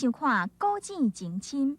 收看古井情深。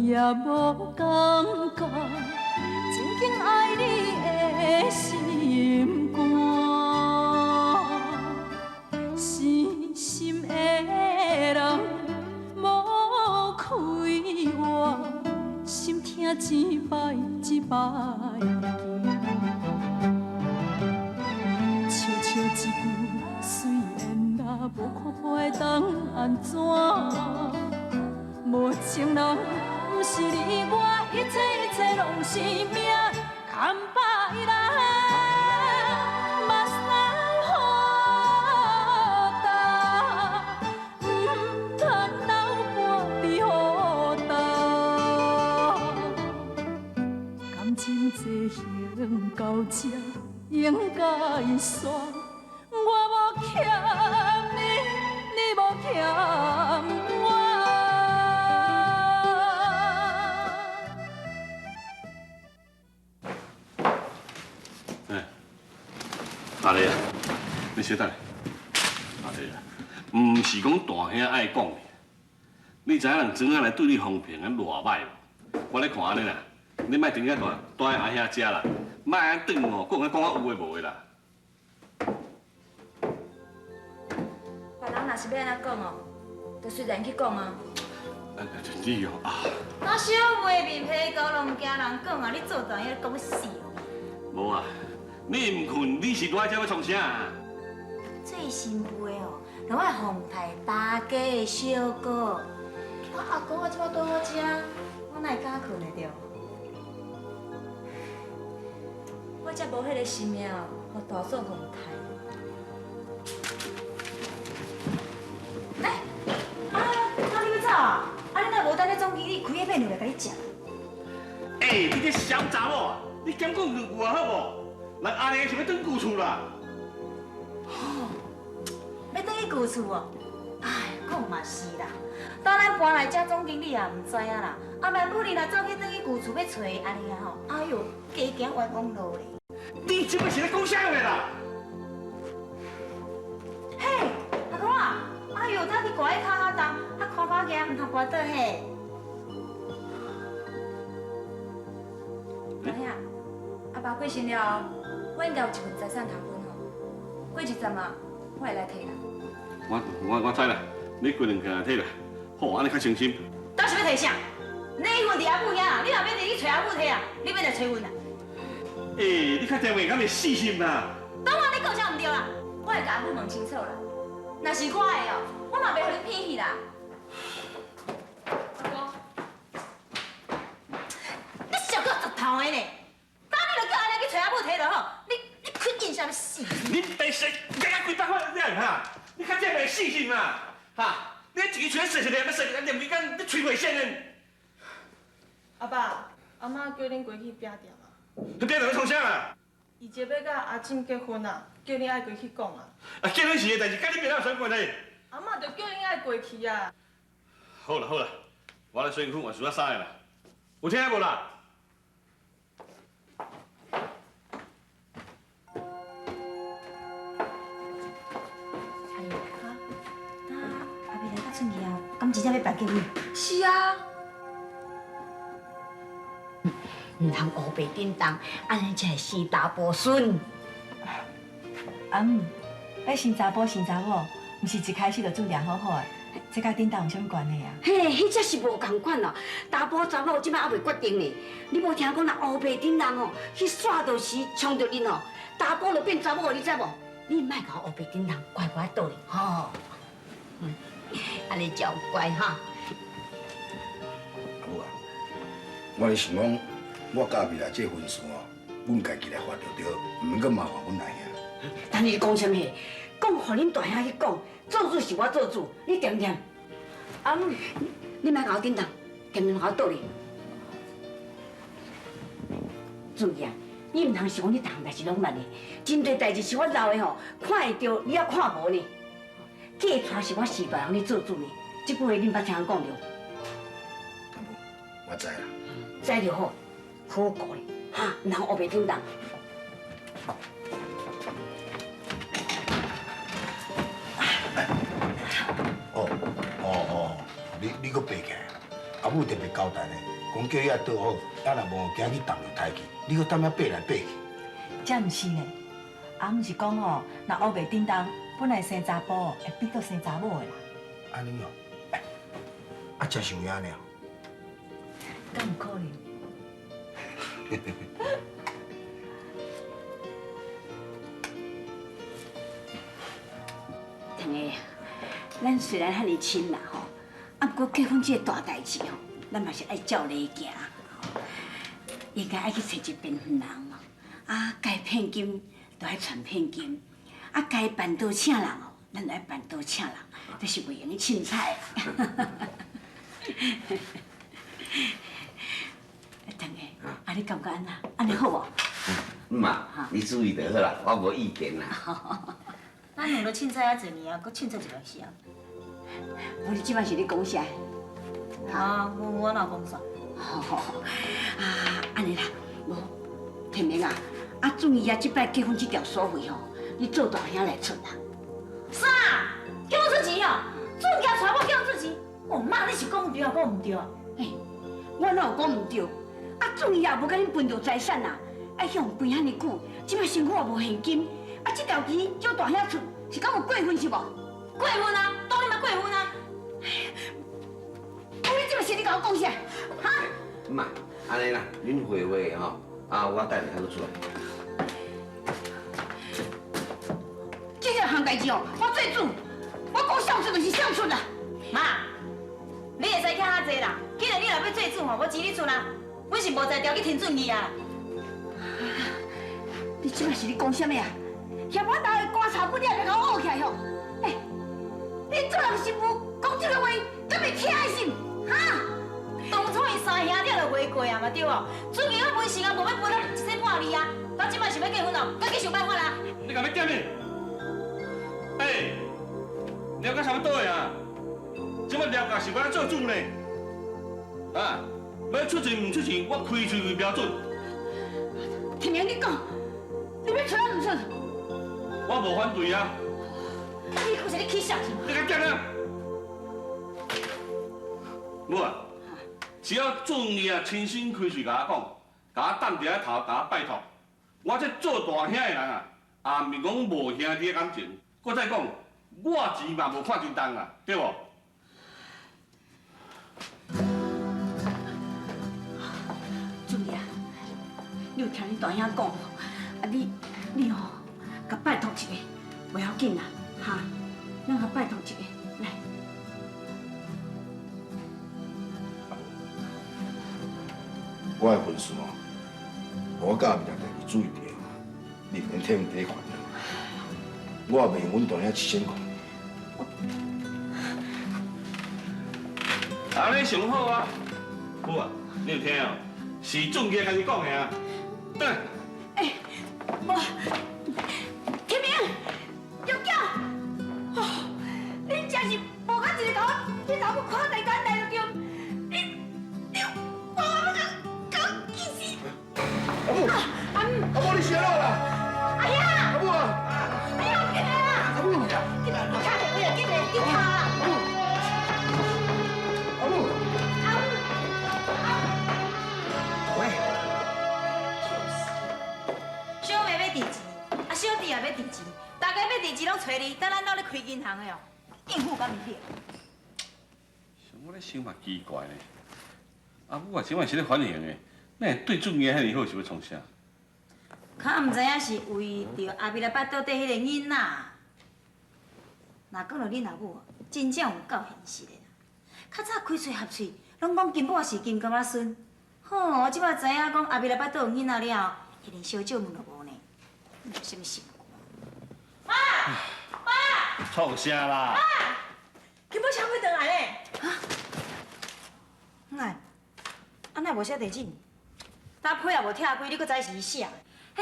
也无感觉，真紧爱你的心肝，深深的人无开我，心痛一摆一摆惊，悄悄一句随缘啦，无看破会当安怎？无情人。不是你我，一切拢是命，牵把伊来，目屎好干，唔通留半边予干。感情这行到这，应该煞，我无欠你，你无欠我。阿丽啊，你小等下。阿丽啊，唔是讲大兄爱讲的，你知影人庄仔来对你风评安偌歹无？我咧看安尼啦，你莫顶遐大阿兄食啦，莫安转哦，讲有诶无诶啦。别人若是要安怎讲哦，就随人去讲啊。你哦啊。那小妹面皮厚，拢唔惊人讲啊！你做大兄讲死哦。无啊。你唔困，你是来遮要创啥？最新妇的哦，拢爱奉陪大家的小哥。我阿公我即摆倒好食，我哪会敢困得着？我才无迄个心命哦，互大嫂奉陪。你要走啊？你哪无等咧总经理开迄面来甲你食？你这小查某啊，你减讲两句啊好无？人阿丽是要转旧厝啦。要转去旧厝哦？哎，讲嘛是啦。当咱搬来遮，总经理也唔知影啦。啊，万不你若走去转去旧厝要找伊安尼啊吼？哎呦，加行冤枉路咧！你即摆是咧讲啥话啦？嘿，阿公啊，哎呦，咱去挂喺脚下重，看脚行，唔通挂倒嘿。阿兄，阿爸过身了后。我应该有一份财产通分吼，过一阵啊，我会来摕啦。我知啦，你过两天摕啦，好，安尼较省心。到时要摕啥？你份伫阿母遐，你若要摕去找阿母摕啊，你要来找阮啊？你较电话敢袂细心啦？当我你讲啥唔对啦，我会甲阿母问清楚啦。若是我的哦，我嘛袂互你骗去啦。阿公，你小个十头的呢？当你就叫安尼去找阿母摕就好。你困印象死！你白死，刚刚几百块这样哈？你看这袂细心嘛？哈？你一个拳射要射2几工，你吹袂线呢？阿爸，阿妈叫恁回去拼店啊。你拼店要创啥啊？伊即要甲阿静结婚啊，叫恁爱回去讲啊。啊，结婚是的代志，甲你拼哪有啥关系？阿妈就叫恁爱回去啊。好啦，我来洗衣服，换需要衫啦。有听无啦？敢真正要办结婚？是啊。唔通乌白叮当，安尼才会生大宝孙。阿母，迄生查甫生查某，毋是一开始就注定好好的，这甲叮当有啥物关系啊？嘿，迄只是无共款咯。查甫查某即摆还袂决定呢。你无听讲若乌白叮当哦，去煞到时冲着恁哦，查甫就变查某，你知无？你莫甲乌白叮当乖乖倒哩，吼。安尼才乖哈。好啊，我咧想讲，我嫁未来这婚事哦，阮家己来发就对，唔免阁麻烦阮阿兄。但你讲啥物？讲互恁大兄去讲，做主是我做主，你听唔听？阿母，你莫甲我叮当，今日甲我倒咧。注意啊，你唔通想你逐项代志拢捌的，真侪代志是我老的吼，看会到，你也看无呢。嫁出来是我四大人咧做主呢，这句话你毋捌听人讲着？大母，我知啦。知就好，好好顾咧，哈，唔通黑白叮当。你搁爬起来，阿母特别交代呢，讲叫你遐倒好，啊若无惊去动着胎气，你搁踮遐爬来爬去。这毋是呢，阿姆是讲吼，若黑白叮当本来生查甫，会变做生查某的啦。安尼哦，啊，真想遐呢？敢有可能？堂个，咱虽然遐尼亲啦吼，啊不过结婚这个大代志吼，咱嘛是爱照礼行，应该爱去找一边份人哦，啊该骗金就爱传骗金，啊该办桌请人哦，咱就爱办桌请人，这是袂用去凊彩。堂个，啊你感觉安那？安尼好无？妈，你注意就好啦，我无意见啦。咱两个凊彩啊，侪年啊，搁凊彩一段时啊。我你即摆是咧讲啥？啊，我哪讲啥？啊，安尼啦，无天明啊，啊注意啊，即摆结婚这条所费吼，你做大兄来出啦。啥？叫我出钱哦？做家娶某叫我出钱？哦妈，你是讲对啊，讲唔对啊？嘿，我哪有讲唔对？啊，注意啊，无甲恁分着财产啊，爱向关遐尼久，即摆身躯也无现金，啊，这条钱叫大兄出，是敢有过分是无？过分啊？当然嘛过分啊！你即摆是咧甲我讲啥？哈？妈，安尼啦，恁会话吼，啊，我带你还佫出来。这条项代志哦，我做主，我讲上出就是上出啦。妈，你会使听较济啦。既然你若要做主吼，我支你出啦。阮是无才调去听准你啊。你即摆是咧讲啥物啊？嫌我头的瓜草不了，就甲我学起来吼！哎，你做人媳妇讲这个话，敢会听的心？哈？当初伊三兄弟就话过啊嘛，对无？准其我问时间无要分咱一生半年啊，到即摆想要结婚咯，赶紧想办法啦！你干要点呢？哎，了解啥物倒的啊？即摆了解是我来做主呢？啊，要出钱唔出钱，我开喙为标准。听明你讲，你要出啊唔出？我无反对啊。你可是咧起笑是吗？你敢点啊？母啊，只要准你啊亲身开喙甲我讲，甲我担伫头，甲我拜托，我这做大兄的人啊，也毋是讲无兄弟的感情。我再讲，我钱嘛无看真重啊，对无？注意啊！你有听你大兄讲无？啊你哦，甲拜托一个，袂要紧啦，哈，咱甲拜托一个，来。我的婚事哦，我甲后面代志注意点，你免替阮第一烦恼。我也袂用阮大兄7千块。安尼上好啊，母啊，你有听哦？是仲杰甲你讲的啊。等。哎，我天明，玉娇，哦，你真是无甲一个甲我，你头要看大干大就对，你，我甲我气死！阿母，阿母你醒了啦！哎呀，阿母啊！哎呀，起来啦！阿母，起来，我看我要起来，你看啦！阿母，喂，小妹要地钱，啊小弟也要地钱，大家要地钱拢找你，等咱兜咧开银行的哦，应付敢毋对？我咧想嘛奇怪呢，阿母啊，即摆是咧反映的，那对仲杰遐尼好是要创啥？较毋知影是为着后壁来巴肚底迄个囡仔。若讲到恁阿母，真正有够现实的啦。较早开嘴合喙，拢讲金宝是金刚仔孙。吼，即摆知影讲后壁来巴肚有囡仔了后，一连小酒问都无呢。你有啥物想过？妈，创啥啦？金宝强会回来呢？哎，啊哪无写地址？搭批也无拆开，你搁知是伊写的？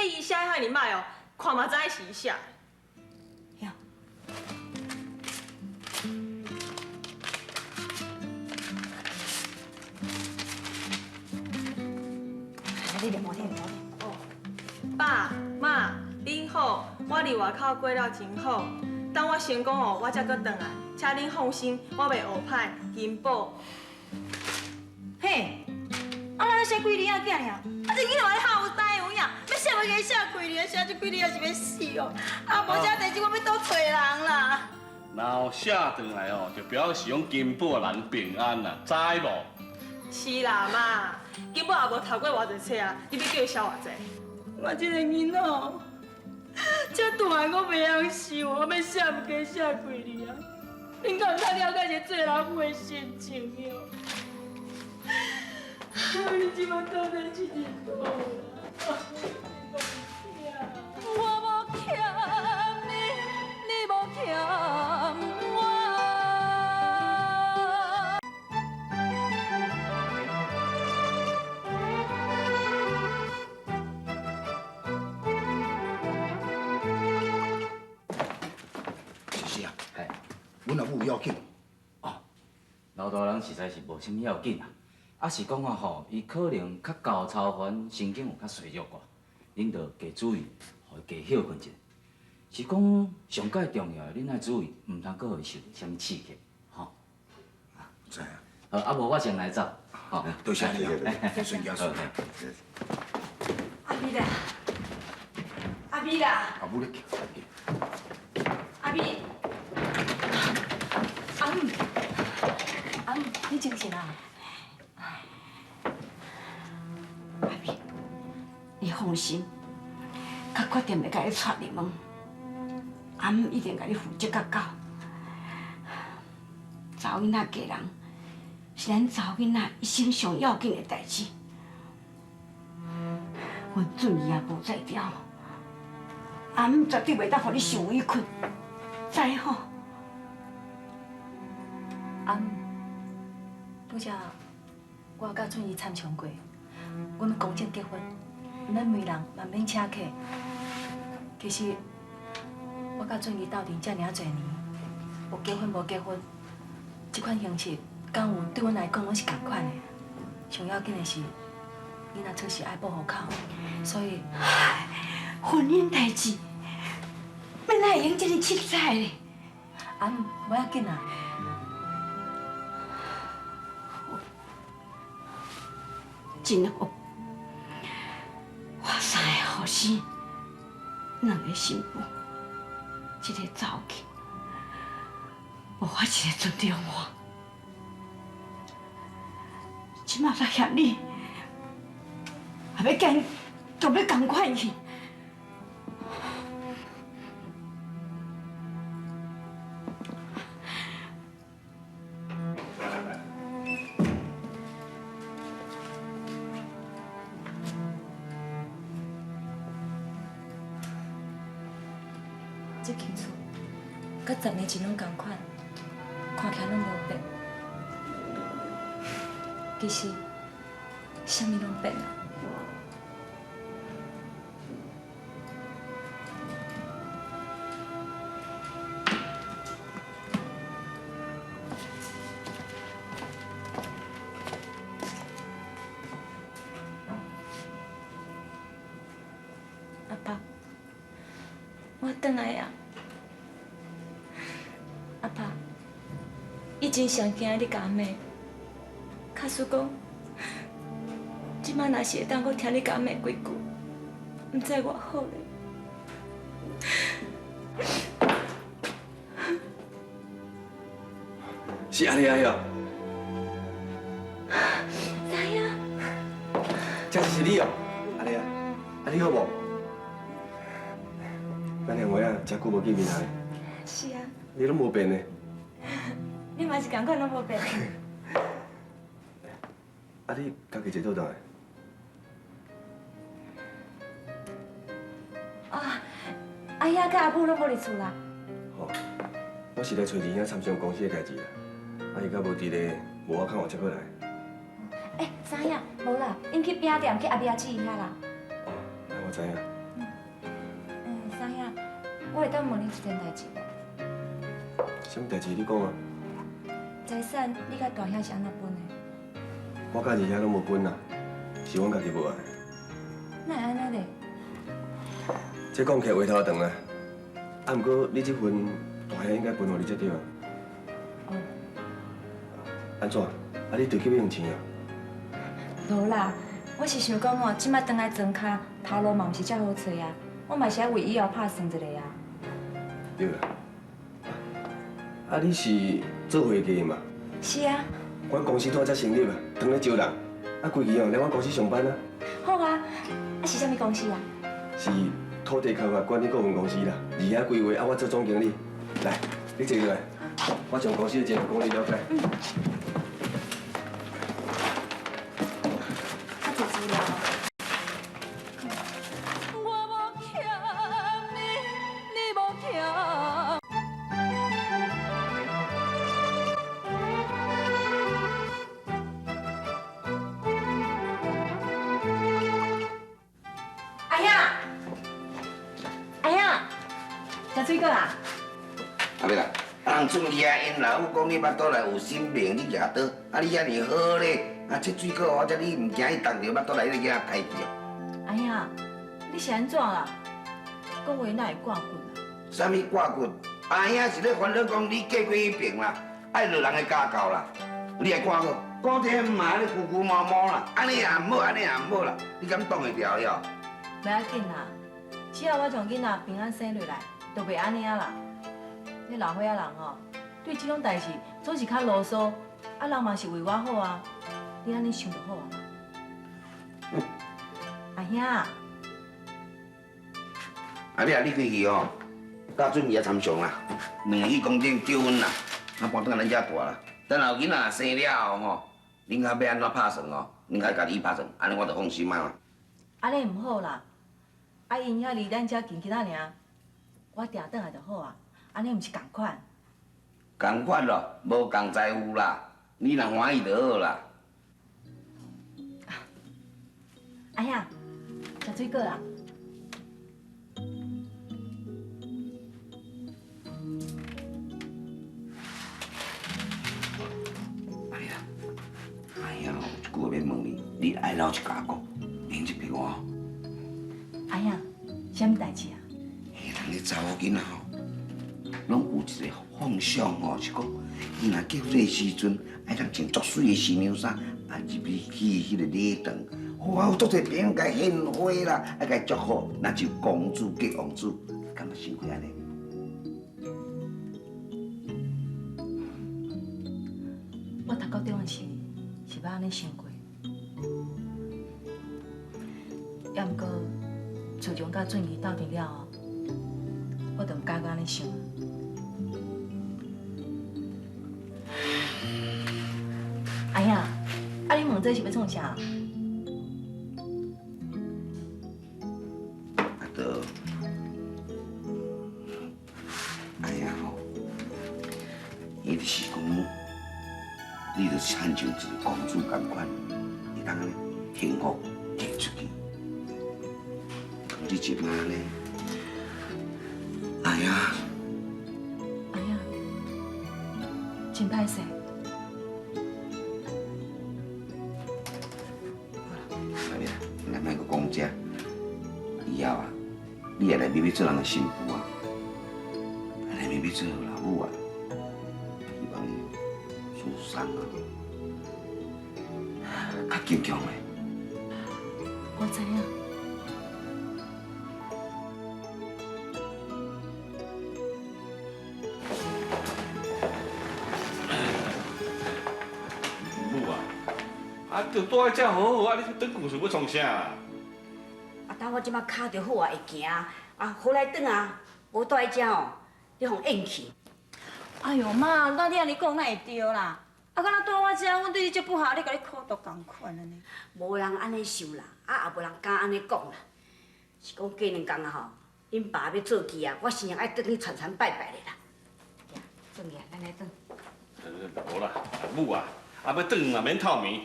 迄伊写遐尼歹哦，看嘛知是伊写的。呀，你连毛听连毛听。爸妈，恁好，我伫外口过了真好。等我成功后，我才搁转来，请恁放心，我袂学歹，金宝。嘿，啊咱写几年仔囝尔？啊这囡仔还好呆有影，要写要给写几年，写这几年也是要死哦。啊无写地址，我要倒找人啦。然后写转来哦，就表示讲金宝人平安啦，知无？是啦妈，金宝也无读过偌济册啊，你要叫伊写偌济？我这个囡仔哦，这大个我袂晓想，我要写唔加写几年啊。恁敢有较了解一个做人妇的心情哟？你即摆到底去日好啦？我无欠你，你无欠我。是是啊，哎，阮阿母要紧。老大人实在是无啥物要紧啊，啊是讲啊吼，伊可能较高超凡，神经有较衰弱寡，恁着加注意，互伊加休困一下。是讲上界重要的，恁爱注意，毋通搁互伊受啥物刺激，吼。知影。好，啊无我先来走，吼。多谢你啊，顺家顺。阿美啦，阿美啦，阿母咧叫。阿美，阿姆，阿姆，你精神啊？阿美，你放心，甲决定要甲你娶入门，阿姆一定甲你负责到到。查某囡仔嫁人，是咱查某囡仔一生上要紧的代志。阮准伊也无在调，阿姆绝对袂当互你受委屈，知吼？阿姆，拄则我甲俊怡参详过，阮们公证结婚，咱媒人嘛免请客。其实我甲俊怡斗阵遮尔侪年，有结婚无结婚，这款形式敢有对阮来讲拢是同款的。上要紧的是，囡仔出世爱报户口，所以婚姻代志，要哪会用这么七彩咧？阿姆无要紧啊。真好，我三个后生，两个新妇，一个走去，无法一个尊重我，即马才嫌你，也要跟，都要同款去。这间厝，甲10年前拢同款，看起来拢无变。其实，啥物拢变啊。阿爸，我转来啊！阿爸，以前上惊你甲骂，假使讲，即摆若是会当我听你甲骂几句，毋知偌好咧。是安尼啊哟，知影？这是你哦，安尼啊，啊你好无？咱两位啊，遮久无见面啊，是啊，你拢无变呢。你嘛是共款拢无变。啊你家己坐倒倒来。啊，阿爷甲阿母拢无伫厝啦。吼，我是来找钱仔参详公司的代志啦。啊伊甲无伫咧，无我看我才过来。知影，无啦，因去饼店去阿伯姊遐啦。我知影。知影，我会当问你一件代志无？什么代志你讲啊？财产你甲大兄是安怎分的？我甲二兄拢无分啦，是阮家己无爱。哪会安尼咧？这讲起来话头长啊。啊，毋过你这份大兄应该分互你才对啊。哦。安怎？啊，你就去用钱啊？无啦，我是想讲哦，即摆转来庄卡，头路嘛毋是遮好找啊，我嘛是爱为以后打算一个啊。对啦。啊，你是做会计嘛？是啊。阮公司拄才成立啊，当咧招人，啊，规期哦来阮公司上班啊。好啊，啊是啥物公司啊？是土地开发管理顾问公司啦，二兄规划啊，我做总经理。来，你坐下来，我将公司的情况讲你了解。我无欠你，你无欠。阿兄，阿兄，食水果啦？阿妹啦，人准伊啊，因老母讲你巴肚内有心病，你牙倒，啊你遐尼好咧，啊切水果我遮你唔惊伊冻着巴肚内迄个囝刣去哦。阿兄，你是安怎啦？讲话哪会挂骨啊？啥物挂骨？阿兄是咧烦恼讲你过过迄病啦，爱落人的家教啦，你会挂骨？讲这嘛咧咕咕毛毛啦，安尼也唔好，安尼也唔好啦，你敢当会了了？袂要紧啦，只要我将囡仔平安生落来，就袂安尼啊啦。你老岁仔人吼，对这种代志总是较啰嗦，啊人嘛是为我好啊，你安尼想就好啊。阿兄，阿妹啊，你回去哦，甲准伊啊参详啦，2个月公证结婚啦，啊搬转来咱遮大啦。等后囡仔生了后吼，恁家要安怎拍算哦？恁家家己拍算，安尼我就放心啊。安尼唔好啦，啊因遐离咱遮近几仔尔，我定转来就好啊，安尼毋是共款。共款咯，无共在乎啦，你若欢喜就好啦。阿兄，食水果啦？哎呀，哎呀，有一句话要问你，你爱老实甲我讲，免一爿哦。阿兄，啥物代志啊？迄人咧查某囡仔吼，拢有一个梦想吼，是讲伊若结婚的时阵，爱当穿足水的新娘衫，啊入去迄个礼堂，哇，有足侪朋友甲伊献花啦，啊甲伊祝福，那就公主结王子，敢若想过安尼？我头到中的时是捌安尼想过，要毋过自从甲俊怡斗阵了后，我就毋敢安尼想。阿兄，啊你问这是要创啥？啊都，哎呀吼，伊就是讲，你就亲像一个公主共款，会当安尼幸福嫁出去。你即摆呢？哎呀，阿兄，真歹势。阿妹，咱莫阁讲这，以后啊，你也来秘密做人的新妇啊，来秘密做老母啊，希望你做生啊，较坚强的。我知影。母啊，啊，就住在遮好好啊，你转旧厝要创啥啊？啊，等我即摆脚着好啊，会行啊，好来转啊，无住在遮哦，你互厌去。哎呦妈，那你安尼讲哪会对啦？啊，敢若住我遮，阮对你足不好，你甲你苦毒共款安尼。无人安尼想啦，也无人敢安尼讲啦。是讲过两工啊吼，恁爸要做去啊，我先爱转去传拜拜的啦。转去啊，咱来转。无啦，母啊，啊要转嘛免透暝，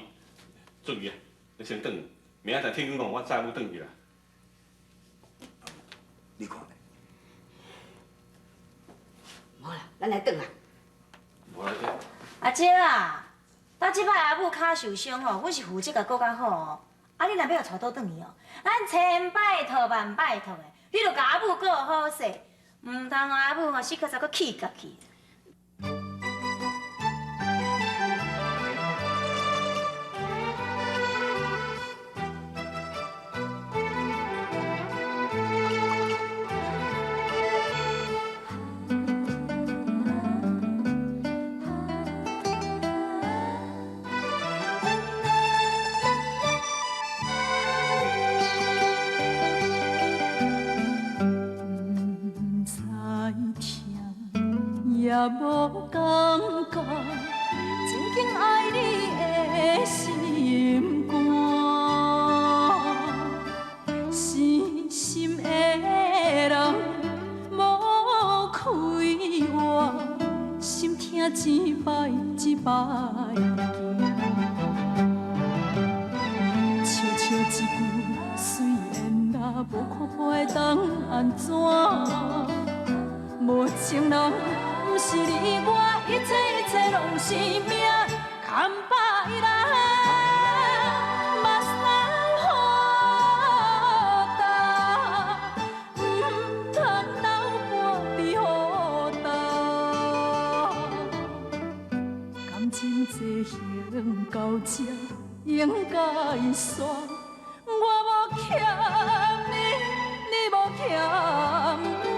注意啊，你先转，明仔载天光我载你转去啦。你看咧，无啦，咱来转啊。无啦，阿姐啊，搭即摆阿母骹受伤吼，阮是负责甲顾较好哦。啊，你若要带倒转去哦，咱千拜托万拜托的，你著甲阿母过好势，唔通阿母吼死磕才搁气甲去。也无感觉，真紧爱你的心肝，死心的人无开话，心痛一摆一摆惊，笑笑一句，虽然若无看破会当安怎？无情人。不是你，我一切拢是命，牵把伊来，目屎予干，唔通留半滴予干。感情这行到这，应该煞，我无欠你，你无欠我。